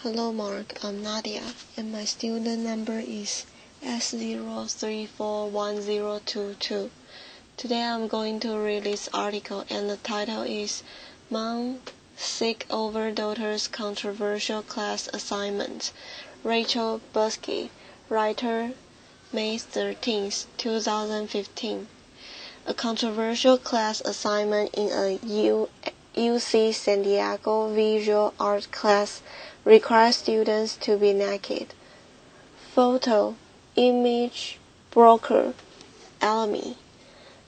Hello Mark, I'm Nadia, and my student number is S0341022. Today I'm going to read this article, and the title is Mom Sick Over Daughter's Controversial Class Assignment. Rachel Buskey, writer, May 13, 2015. A controversial class assignment in a UC San Diego visual art class requires students to be naked. Photo, image, broker, Alamy.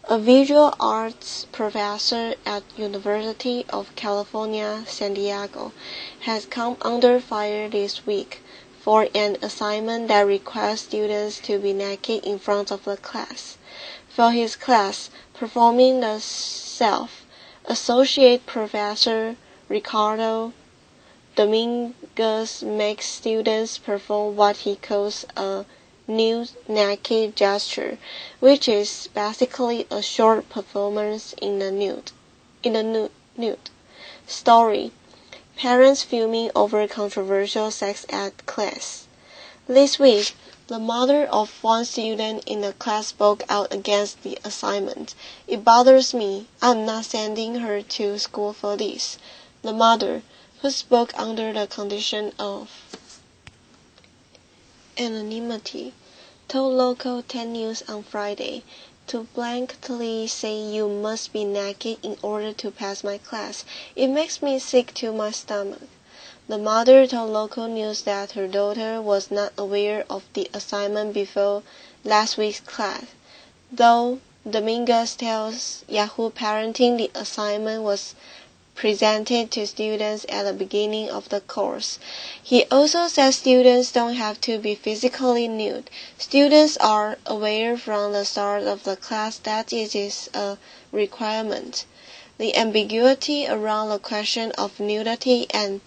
A visual arts professor at University of California, San Diego, has come under fire this week for an assignment that requires students to be naked in front of the class. For his class, Performing the Self, Associate Professor Ricardo Dominguez makes students perform what he calls a nude naked gesture, which is basically a short performance in the nude. Story: Parents fuming over controversial sex ed class. This week, the mother of one student in the class spoke out against the assignment. "It bothers me. I'm not sending her to school for this." The mother, who spoke under the condition of anonymity, told Local 10 News on Friday, "To blankly say you must be naked in order to pass my class, it makes me sick to my stomach." The mother told Local News that her daughter was not aware of the assignment before last week's class, though Dominguez tells Yahoo Parenting the assignment was presented to students at the beginning of the course. He also says students don't have to be physically nude. Students are aware from the start of the class that it is a requirement. The ambiguity around the question of nudity and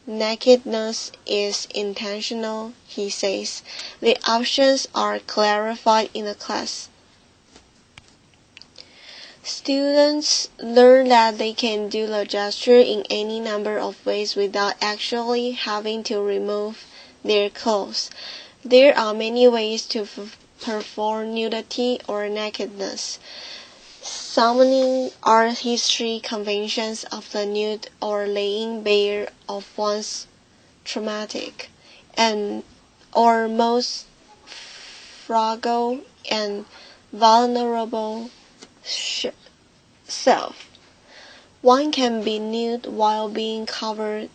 nakedness is intentional, he says. The options are clarified in the class. Students learn that they can do the gesture in any number of ways without actually having to remove their clothes. There are many ways to perform nudity or nakedness. Summoning art history conventions of the nude or laying bare of one's traumatic or most fragile and vulnerable self. One can be nude while being covered.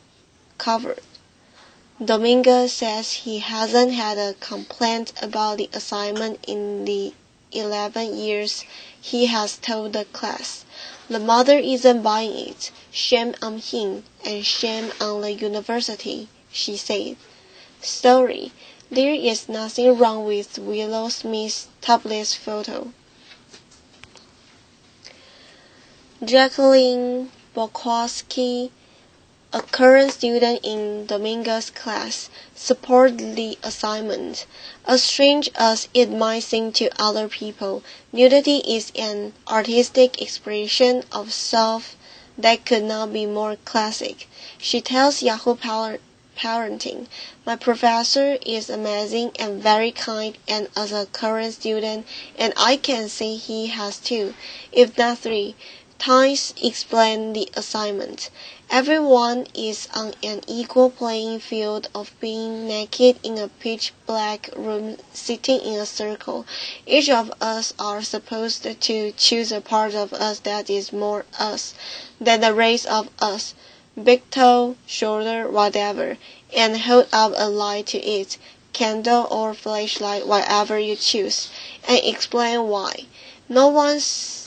Dominguez says he hasn't had a complaint about the assignment in the 11 years he has taught the class. The mother isn't buying it. "Shame on him and shame on the university," she said. Story: There is nothing wrong with Willow Smith's topless photo. Jacqueline Bokowski, a current student in Dominguez's class, supported the assignment. As strange as it might seem to other people, nudity is an artistic expression of self that could not be more classic. She tells Yahoo Parenting, "My professor is amazing and very kind, and as a current student, and I can say he has 2, if not 3, times explained the assignment. Everyone is on an equal playing field of being naked in a pitch-black room sitting in a circle. Each of us are supposed to choose a part of us that is more us than the rest of us, big toe, shoulder, whatever, and hold up a light to it, candle or flashlight, whatever you choose, and explain why. No one's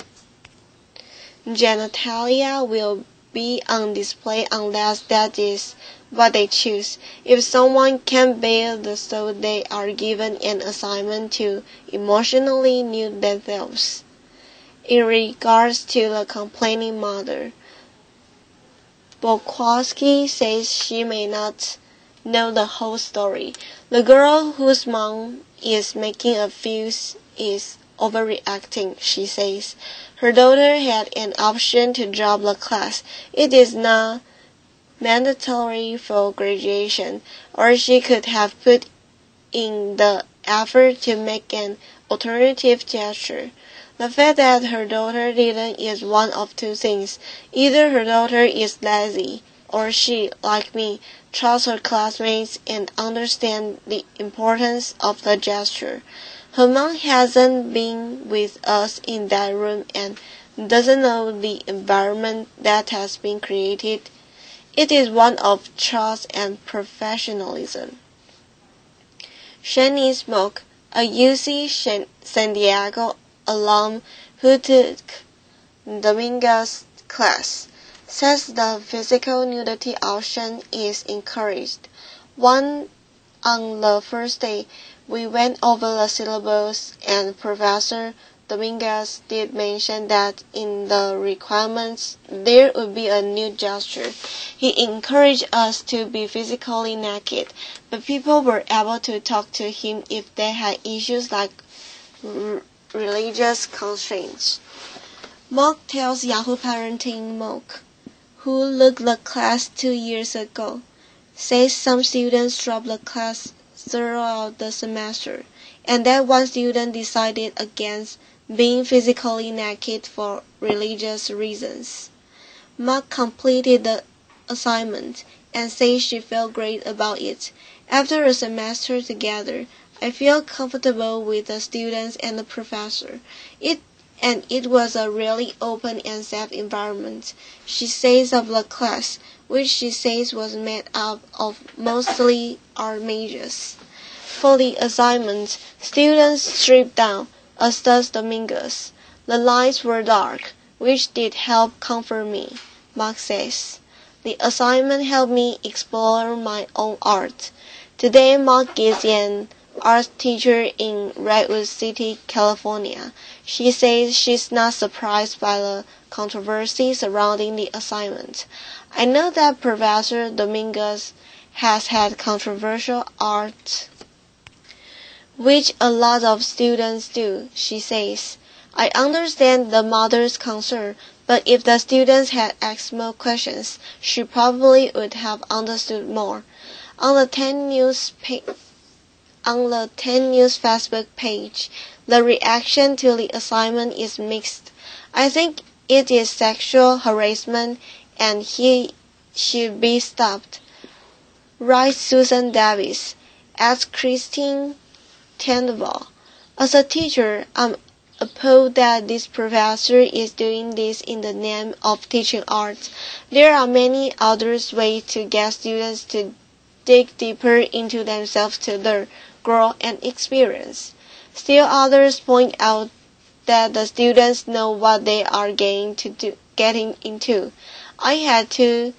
genitalia will be on display unless that is what they choose. If someone can't bear the thought, they are given an assignment to emotionally nude themselves." In regards to the complaining mother, Bokowski says she may not know the whole story. The girl whose mom is making a fuss is overreacting, she says. Her daughter had an option to drop the class. It is not mandatory for graduation, or she could have put in the effort to make an alternative gesture. The fact that her daughter didn't is one of two things. Either her daughter is lazy, or she, like me, trusts her classmates and understands the importance of the gesture. Her mom hasn't been with us in that room and doesn't know the environment that has been created. It is one of trust and professionalism. Shani Smoke, a UC San Diego alum who took Dominguez's class, says the physical nudity option is encouraged. On the first day, we went over the syllabus and Professor Dominguez did mention that in the requirements there would be a nude gesture. He encouraged us to be physically naked, but people were able to talk to him if they had issues like religious constraints. Mock tells Yahoo Parenting Mock, who looked the class 2 years ago, says some students dropped the class throughout the semester, and that one student decided against being physically naked for religious reasons. Mock completed the assignment and says she felt great about it. After a semester together, I feel comfortable with the students and the professor. It was a really open and safe environment, she says of the class, which she says was made up of mostly art majors. For the assignment, students stripped down, as does Dominguez. The lights were dark, which did help comfort me, Mark says. The assignment helped me explore my own art. Today, Mark is an art teacher in Redwood City, California. She says she's not surprised by the controversy surrounding the assignment. I know that Professor Dominguez has had controversial art, which a lot of students do, she says. I understand the mother's concern, but if the students had asked more questions, she probably would have understood more. On the 10 News Facebook page, the reaction to the assignment is mixed. I think it is sexual harassment and he should be stopped, writes Susan Davis. As Christine Tenable, as a teacher, I'm appalled that this professor is doing this in the name of teaching art. There are many other ways to get students to dig deeper into themselves to learn, grow, and experience. Still others point out that the students know what they are getting into. I had to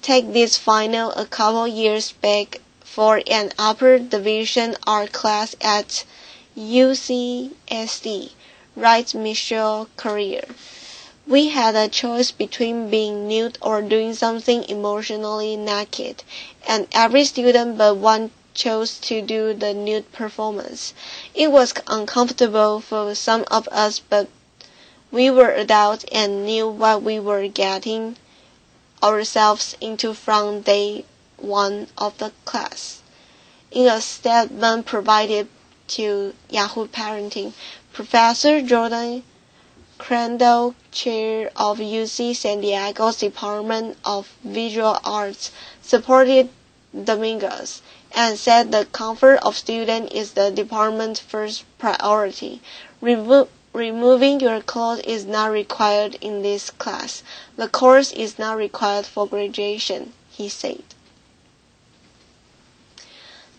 take this final a couple years back for an upper division art class at UCSD, writes Michelle Carrier. We had a choice between being nude or doing something emotionally naked, and every student but one chose to do the nude performance. It was uncomfortable for some of us, but we were adults and knew what we were getting ourselves into from day one of the class. In a statement provided to Yahoo Parenting, Professor Jordan Crandall, chair of UC San Diego's Department of Visual Arts, supported Dominguez and said the comfort of students is the department's first priority. Removing your clothes is not required in this class. The course is not required for graduation, he said.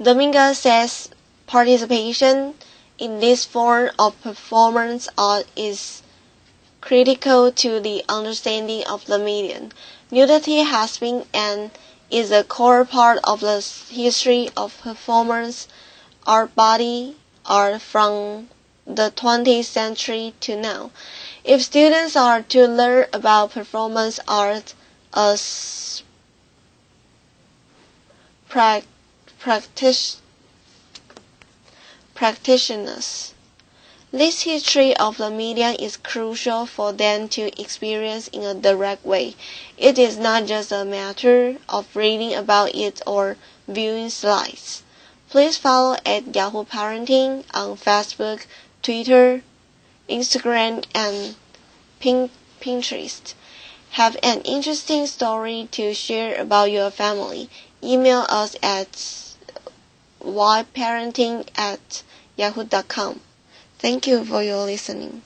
Dominguez says participation in this form of performance art is critical to the understanding of the medium. Nudity has been and is a core part of the history of performance art body art from the 20th century to now. If students are to learn about performance art as practitioners, This history of the media is crucial for them to experience in a direct way. It is not just a matter of reading about it or viewing slides. Please follow at Yahoo Parenting on Facebook, Twitter, Instagram, and Pinterest. Have an interesting story to share about your family? Email us at yparenting@yahoo.com. Thank you for your listening.